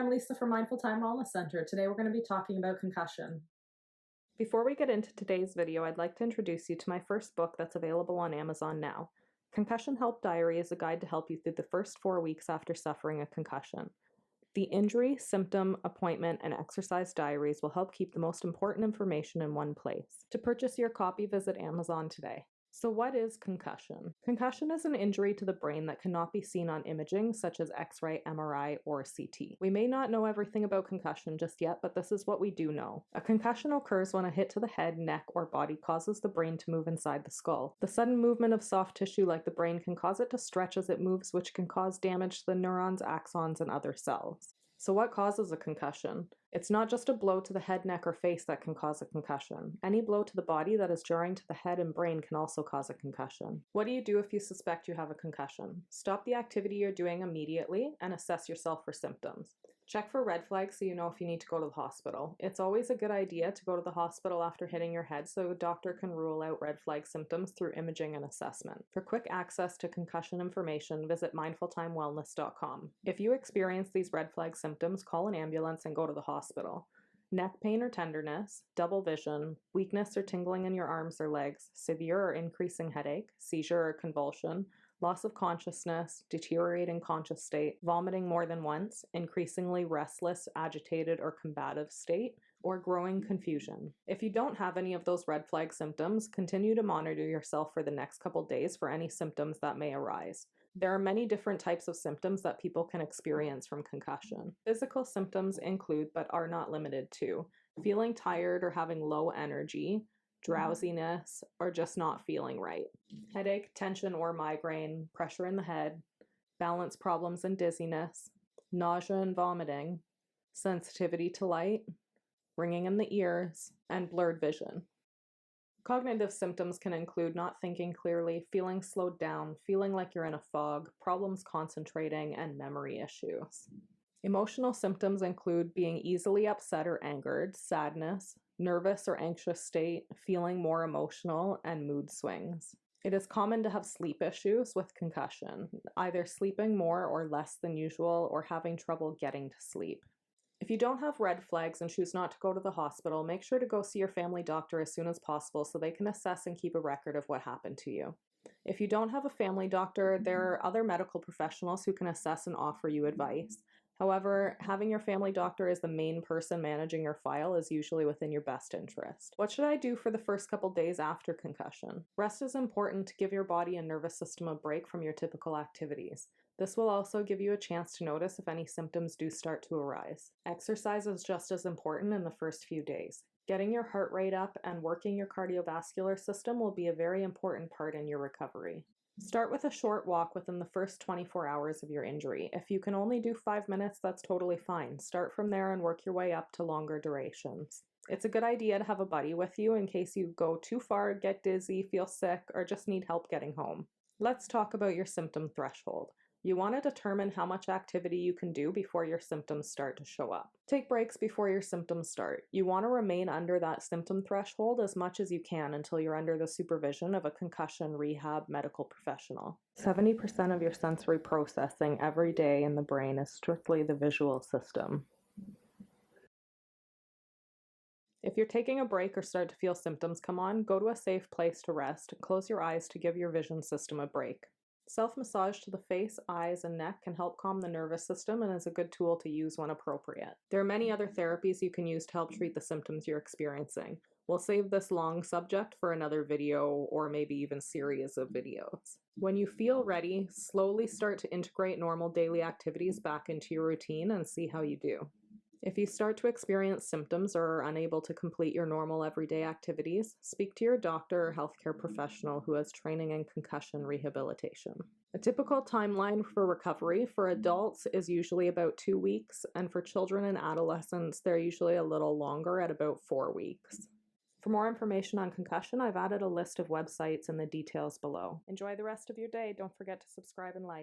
I'm Lisa from Mindful Time Wellness Center. Today we're going to be talking about concussion. Before we get into today's video, I'd like to introduce you to my first book that's available on Amazon now. Concussion Help Diary is a guide to help you through the first 4 weeks after suffering a concussion. The injury, symptom, appointment, and exercise diaries will help keep the most important information in one place. To purchase your copy, visit Amazon today. So what is concussion? Concussion is an injury to the brain that cannot be seen on imaging, such as X-ray, MRI, or CT. We may not know everything about concussion just yet, but this is what we do know. A concussion occurs when a hit to the head, neck, or body causes the brain to move inside the skull. The sudden movement of soft tissue like the brain can cause it to stretch as it moves, which can cause damage to the neurons, axons, and other cells. So what causes a concussion? It's not just a blow to the head, neck, or face that can cause a concussion. Any blow to the body that is jarring to the head and brain can also cause a concussion. What do you do if you suspect you have a concussion? Stop the activity you're doing immediately and assess yourself for symptoms. Check for red flags so you know if you need to go to the hospital. It's always a good idea to go to the hospital after hitting your head so a doctor can rule out red flag symptoms through imaging and assessment. For quick access to concussion information, visit mindfulthymewellness.com. If you experience these red flag symptoms, call an ambulance and go to the hospital. Neck pain or tenderness, double vision, weakness or tingling in your arms or legs, severe or increasing headache, seizure or convulsion, loss of consciousness, deteriorating conscious state, vomiting more than once, increasingly restless, agitated, or combative state, or growing confusion. If you don't have any of those red flag symptoms, continue to monitor yourself for the next couple days for any symptoms that may arise. There are many different types of symptoms that people can experience from concussion. Physical symptoms include, but are not limited to, feeling tired or having low energy, drowsiness, or just not feeling right, headache, tension or migraine, pressure in the head, balance problems and dizziness, nausea and vomiting, sensitivity to light, ringing in the ears, and blurred vision. Cognitive symptoms can include not thinking clearly, feeling slowed down, feeling like you're in a fog, problems concentrating, and memory issues. Emotional symptoms include being easily upset or angered, sadness, nervous or anxious state, feeling more emotional, and mood swings. It is common to have sleep issues with concussion, either sleeping more or less than usual or having trouble getting to sleep. If you don't have red flags and choose not to go to the hospital, make sure to go see your family doctor as soon as possible so they can assess and keep a record of what happened to you. If you don't have a family doctor, there are other medical professionals who can assess and offer you advice. However, having your family doctor as the main person managing your file is usually within your best interest. What should I do for the first couple days after concussion? Rest is important to give your body and nervous system a break from your typical activities. This will also give you a chance to notice if any symptoms do start to arise. Exercise is just as important in the first few days. Getting your heart rate up and working your cardiovascular system will be a very important part in your recovery. Start with a short walk within the first 24 hours of your injury. If you can only do 5 minutes, that's totally fine. Start from there and work your way up to longer durations. It's a good idea to have a buddy with you in case you go too far, get dizzy, feel sick, or just need help getting home. Let's talk about your symptom threshold. You want to determine how much activity you can do before your symptoms start to show up. Take breaks before your symptoms start. You want to remain under that symptom threshold as much as you can until you're under the supervision of a concussion rehab medical professional. 70% of your sensory processing every day in the brain is strictly the visual system. If you're taking a break or start to feel symptoms come on, go to a safe place to rest and close your eyes to give your vision system a break. Self-massage to the face, eyes, and neck can help calm the nervous system and is a good tool to use when appropriate. There are many other therapies you can use to help treat the symptoms you're experiencing. We'll save this long subject for another video or maybe even series of videos. When you feel ready, slowly start to integrate normal daily activities back into your routine and see how you do. If you start to experience symptoms or are unable to complete your normal everyday activities, speak to your doctor or healthcare professional who has training in concussion rehabilitation. A typical timeline for recovery for adults is usually about 2 weeks, and for children and adolescents, they're usually a little longer at about 4 weeks. For more information on concussion, I've added a list of websites in the details below. Enjoy the rest of your day. Don't forget to subscribe and like.